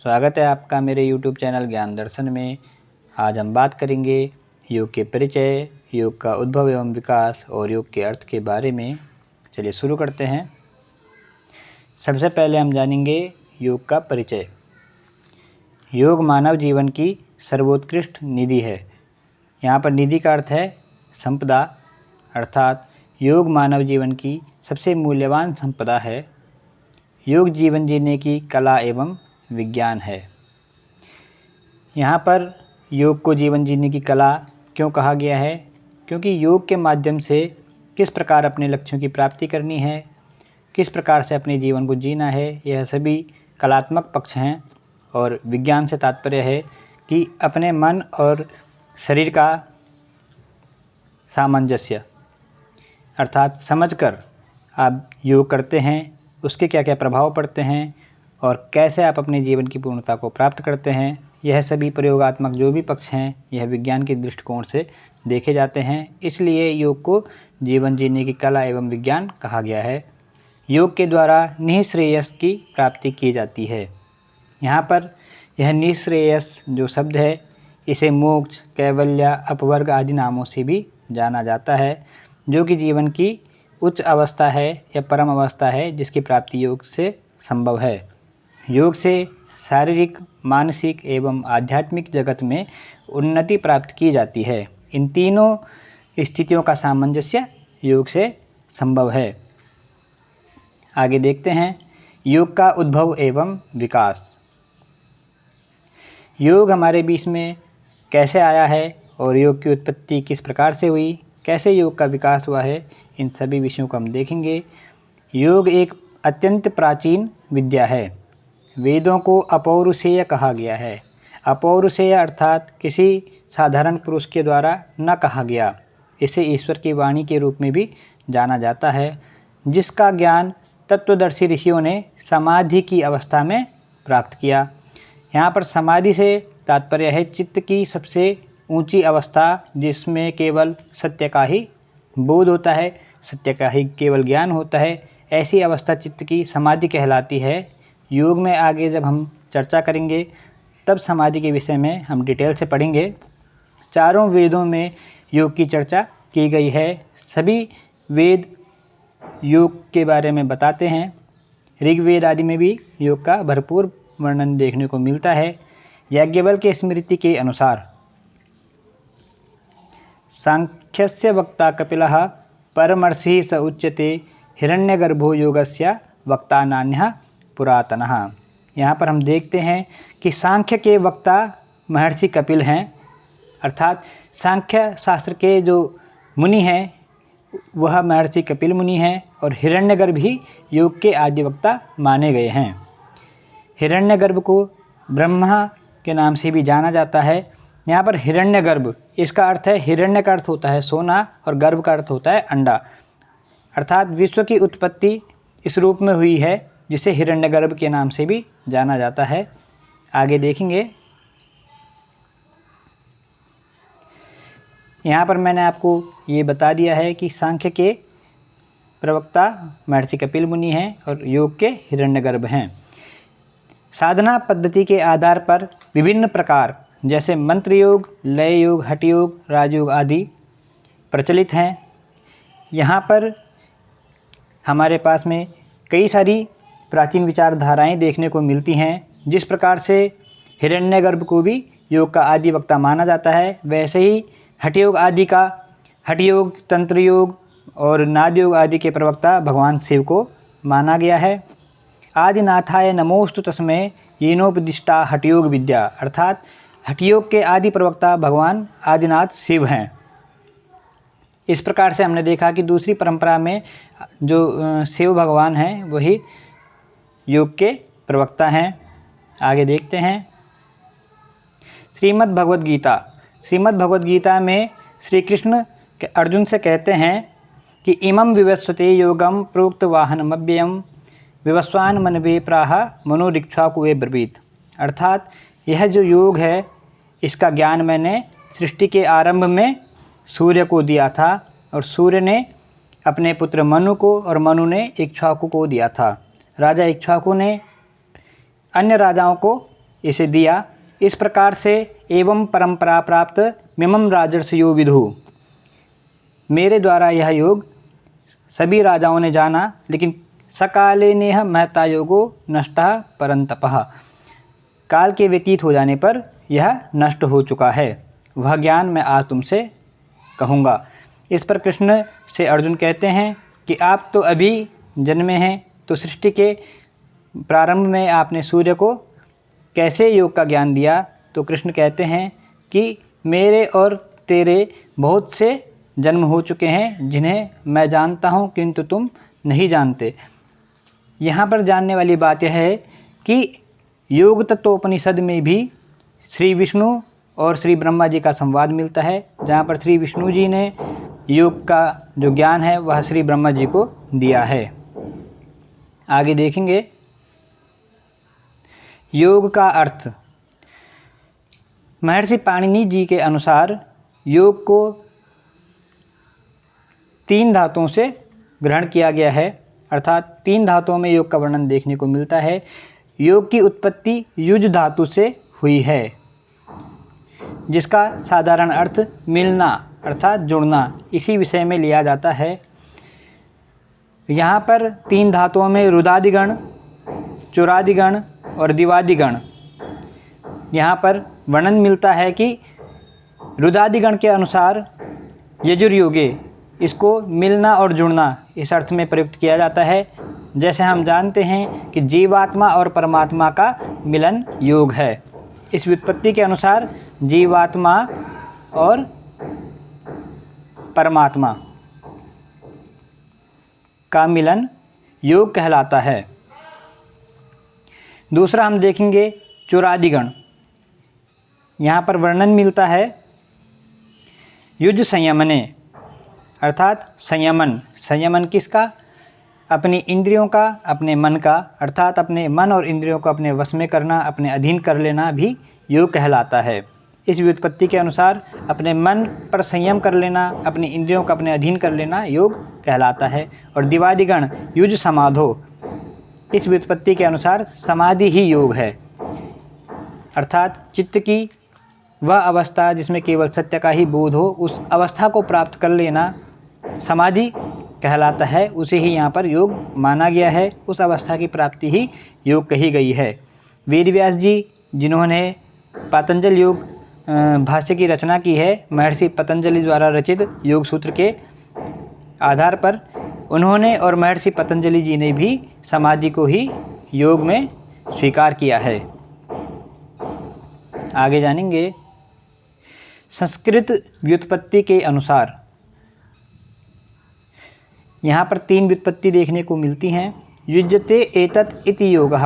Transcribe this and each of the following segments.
स्वागत है आपका मेरे YouTube चैनल ज्ञान दर्शन में। आज हम बात करेंगे योग के परिचय, योग का उद्भव एवं विकास और योग के अर्थ के बारे में। चलिए शुरू करते हैं। सबसे पहले हम जानेंगे योग का परिचय। योग मानव जीवन की सर्वोत्कृष्ट निधि है। यहाँ पर निधि का अर्थ है संपदा, अर्थात योग मानव जीवन की सबसे मूल्यवान संपदा है। योग जीवन जीने की कला एवं विज्ञान है। यहाँ पर योग को जीवन जीने की कला क्यों कहा गया है? क्योंकि योग के माध्यम से किस प्रकार अपने लक्ष्यों की प्राप्ति करनी है, किस प्रकार से अपने जीवन को जीना है, यह सभी कलात्मक पक्ष हैं। और विज्ञान से तात्पर्य है कि अपने मन और शरीर का सामंजस्य, अर्थात समझकर आप योग करते हैं, उसके क्या क्या प्रभाव पड़ते हैं और कैसे आप अपने जीवन की पूर्णता को प्राप्त करते हैं। यह सभी प्रयोगात्मक जो भी पक्ष हैं यह विज्ञान के दृष्टिकोण से देखे जाते हैं। इसलिए योग को जीवन जीने की कला एवं विज्ञान कहा गया है। योग के द्वारा निःश्रेयस की प्राप्ति की जाती है। यहाँ पर यह निःश्रेयस जो शब्द है इसे मोक्ष, कैवल्य, अपवर्ग आदि नामों से भी जाना जाता है, जो कि जीवन की उच्च अवस्था है या परम अवस्था है, जिसकी प्राप्ति योग से संभव है। योग से शारीरिक, मानसिक एवं आध्यात्मिक जगत में उन्नति प्राप्त की जाती है। इन तीनों स्थितियों का सामंजस्य योग से संभव है। आगे देखते हैं योग का उद्भव एवं विकास। योग हमारे बीच में कैसे आया है और योग की उत्पत्ति किस प्रकार से हुई, कैसे योग का विकास हुआ है, इन सभी विषयों को हम देखेंगे। योग एक अत्यंत प्राचीन विद्या है। वेदों को अपौरुषेय कहा गया है। अपौरुषेय अर्थात किसी साधारण पुरुष के द्वारा न कहा गया। इसे ईश्वर की वाणी के रूप में भी जाना जाता है, जिसका ज्ञान तत्वदर्शी ऋषियों ने समाधि की अवस्था में प्राप्त किया। यहाँ पर समाधि से तात्पर्य है चित्त की सबसे ऊंची अवस्था, जिसमें केवल सत्य का ही बोध होता है, सत्य का ही केवल ज्ञान होता है। ऐसी अवस्था चित्त की समाधि कहलाती है। योग में आगे जब हम चर्चा करेंगे तब समाधि के विषय में हम डिटेल से पढ़ेंगे। चारों वेदों में योग की चर्चा की गई है। सभी वेद योग के बारे में बताते हैं। ऋग्वेद आदि में भी योग का भरपूर वर्णन देखने को मिलता है। याज्ञवल्क्य स्मृति के अनुसार सांख्यस्य वक्ता कपिलः परमर्षिः स उच्यते हिरण्यगर्भो योगस्य वक्ता नान्यः पुरातनः। यहाँ पर हम देखते हैं कि सांख्य के वक्ता महर्षि कपिल हैं, अर्थात सांख्य शास्त्र के जो मुनि हैं वह महर्षि कपिल मुनि हैं। और हिरण्यगर्भ ही योग के आदि वक्ता माने गए हैं। हिरण्यगर्भ को ब्रह्मा के नाम से भी जाना जाता है। यहाँ पर हिरण्यगर्भ, इसका अर्थ है, हिरण्य का अर्थ होता है सोना और गर्भ का अर्थ होता है अंडा, अर्थात विश्व की उत्पत्ति इस रूप में हुई है, जिसे हिरण्यगर्भ के नाम से भी जाना जाता है। आगे देखेंगे। यहाँ पर मैंने आपको ये बता दिया है कि सांख्य के प्रवक्ता महर्षि कपिल मुनि हैं और योग के हिरण्यगर्भ हैं। साधना पद्धति के आधार पर विभिन्न प्रकार जैसे मंत्र योग, लय योग, हठ योग, राजयोग आदि प्रचलित हैं। यहाँ पर हमारे पास में कई सारी प्राचीन विचारधाराएं देखने को मिलती हैं। जिस प्रकार से हिरण्यगर्भ को भी योग का आदि वक्ता माना जाता है, वैसे ही हठ योग आदि का हठ योग, तंत्र योग और नाद योग आदि के प्रवक्ता भगवान शिव को माना गया है। आदिनाथाय नमोस्तु तस्मै येनोपदिष्टा हठ योग विद्या, अर्थात हठ योग के आदि प्रवक्ता भगवान आदिनाथ शिव हैं। इस प्रकार से हमने देखा कि दूसरी परंपरा में जो शिव भगवान हैं वही योग के प्रवक्ता हैं। आगे देखते हैं। श्रीमद् भगवद गीता। श्रीमद् भगवद गीता में श्री कृष्ण अर्जुन से कहते हैं कि इमं विवस्वते योगम प्रोक्त वाहनमव्ययम विवस्वान मनवे प्राह मनोरिक्षाकुवे ब्रवीत, अर्थात यह जो योग है इसका ज्ञान मैंने सृष्टि के आरंभ में सूर्य को दिया था और सूर्य ने अपने पुत्र मनु को और मनु ने इक्ष्वाकु को दिया था। राजा इक्ष्वाकु ने अन्य राजाओं को इसे दिया। इस प्रकार से एवं परंपरा प्राप्त मिमम राजर्षयो विदुः, मेरे द्वारा यह योग सभी राजाओं ने जाना, लेकिन सकाले नेह महता योगो नष्टः परंतपः, काल के व्यतीत हो जाने पर यह नष्ट हो चुका है, वह ज्ञान मैं आज तुमसे कहूँगा। इस पर कृष्ण से अर्जुन कहते हैं कि आप तो अभी जन्मे हैं, तो सृष्टि के प्रारंभ में आपने सूर्य को कैसे योग का ज्ञान दिया? तो कृष्ण कहते हैं कि मेरे और तेरे बहुत से जन्म हो चुके हैं जिन्हें मैं जानता हूँ, किंतु तुम नहीं जानते। यहाँ पर जानने वाली बात यह है कि योग तत्वोपनिषद में भी श्री विष्णु और श्री ब्रह्मा जी का संवाद मिलता है, जहाँ पर श्री विष्णु जी ने योग का जो ज्ञान है वह श्री ब्रह्मा जी को दिया है। आगे देखेंगे योग का अर्थ। महर्षि पाणिनि जी के अनुसार योग को 3 धातुओं से ग्रहण किया गया है, अर्थात 3 धातुओं में योग का वर्णन देखने को मिलता है। योग की उत्पत्ति युज धातु से हुई है, जिसका साधारण अर्थ मिलना अर्थात जुड़ना इसी विषय में लिया जाता है। यहाँ पर 3 धातुओं में रुदादिगण, चुरादिगण और दिवादिगण यहाँ पर वर्णन मिलता है कि रुदादिगण के अनुसार यजुर्योगे, इसको मिलना और जुड़ना इस अर्थ में प्रयुक्त किया जाता है। जैसे हम जानते हैं कि जीवात्मा और परमात्मा का मिलन योग है। इस व्युत्पत्ति के अनुसार जीवात्मा और परमात्मा का मिलन योग कहलाता है। दूसरा हम देखेंगे चुरादिगण। यहाँ पर वर्णन मिलता है युज संयमने, अर्थात संयमन। संयमन किसका? अपनी इंद्रियों का, अपने मन का, अर्थात अपने मन और इंद्रियों को अपने वश में करना, अपने अधीन कर लेना भी योग कहलाता है। इस व्युत्पत्ति के अनुसार अपने मन पर संयम कर लेना, अपनी इंद्रियों को अपने अधीन कर लेना योग कहलाता है। और दिवादिगण युज समाधो, इस व्युत्पत्ति के अनुसार समाधि ही योग है, अर्थात चित्त की वह अवस्था जिसमें केवल सत्य का ही बोध हो, उस अवस्था को प्राप्त कर लेना समाधि कहलाता है। उसे ही यहाँ पर योग माना गया है, उस अवस्था की प्राप्ति ही योग कही गई है। वेदव्यास जी जिन्होंने पातंजल योग भाष्य की रचना की है, महर्षि पतंजलि द्वारा रचित योग सूत्र के आधार पर, उन्होंने और महर्षि पतंजलि जी ने भी समाधि को ही योग में स्वीकार किया है। आगे जानेंगे संस्कृत व्युत्पत्ति के अनुसार। यहाँ पर 3 व्युत्पत्ति देखने को मिलती हैं। युज्यते एतत् इति योगः,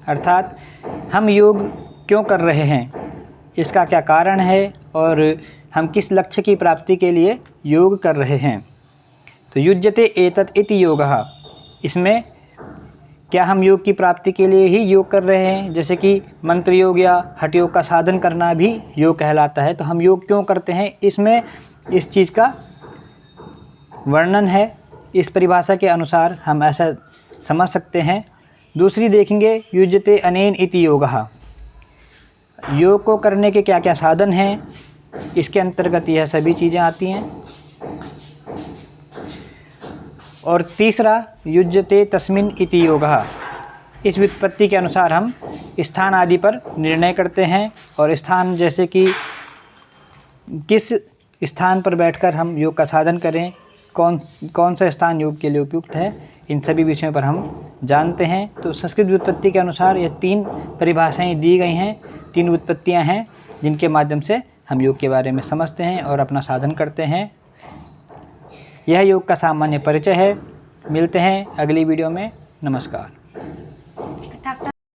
अर्थात हम योग क्यों कर रहे हैं, इसका क्या कारण है और हम किस लक्ष्य की प्राप्ति के लिए योग कर रहे हैं। तो युज्यते एतत् इति योगः, इसमें क्या हम योग की प्राप्ति के लिए ही योग कर रहे हैं? जैसे कि मंत्र योग या हठ योग का साधन करना भी योग कहलाता है। तो हम योग क्यों करते हैं, इसमें इस चीज़ का वर्णन है। इस परिभाषा के अनुसार हम ऐसा समझ सकते हैं। दूसरी देखेंगे युज्यते अनेन इति योगः, योग को करने के क्या क्या साधन हैं, इसके अंतर्गत यह सभी चीज़ें आती हैं। और तीसरा युज्यते तस्मिन् इति योगः, इस व्युत्पत्ति के अनुसार हम स्थान आदि पर निर्णय करते हैं, और स्थान जैसे कि किस स्थान पर बैठकर हम योग का साधन करें, कौन सा स्थान योग के लिए उपयुक्त है, इन सभी विषयों पर हम जानते हैं। तो संस्कृत व्युत्पत्ति के अनुसार ये 3 परिभाषाएं दी गई हैं, 3 व्युत्पत्तियां हैं जिनके माध्यम से हम योग के बारे में समझते हैं और अपना साधन करते हैं। यह योग का सामान्य परिचय है। मिलते हैं अगली वीडियो में। नमस्कार।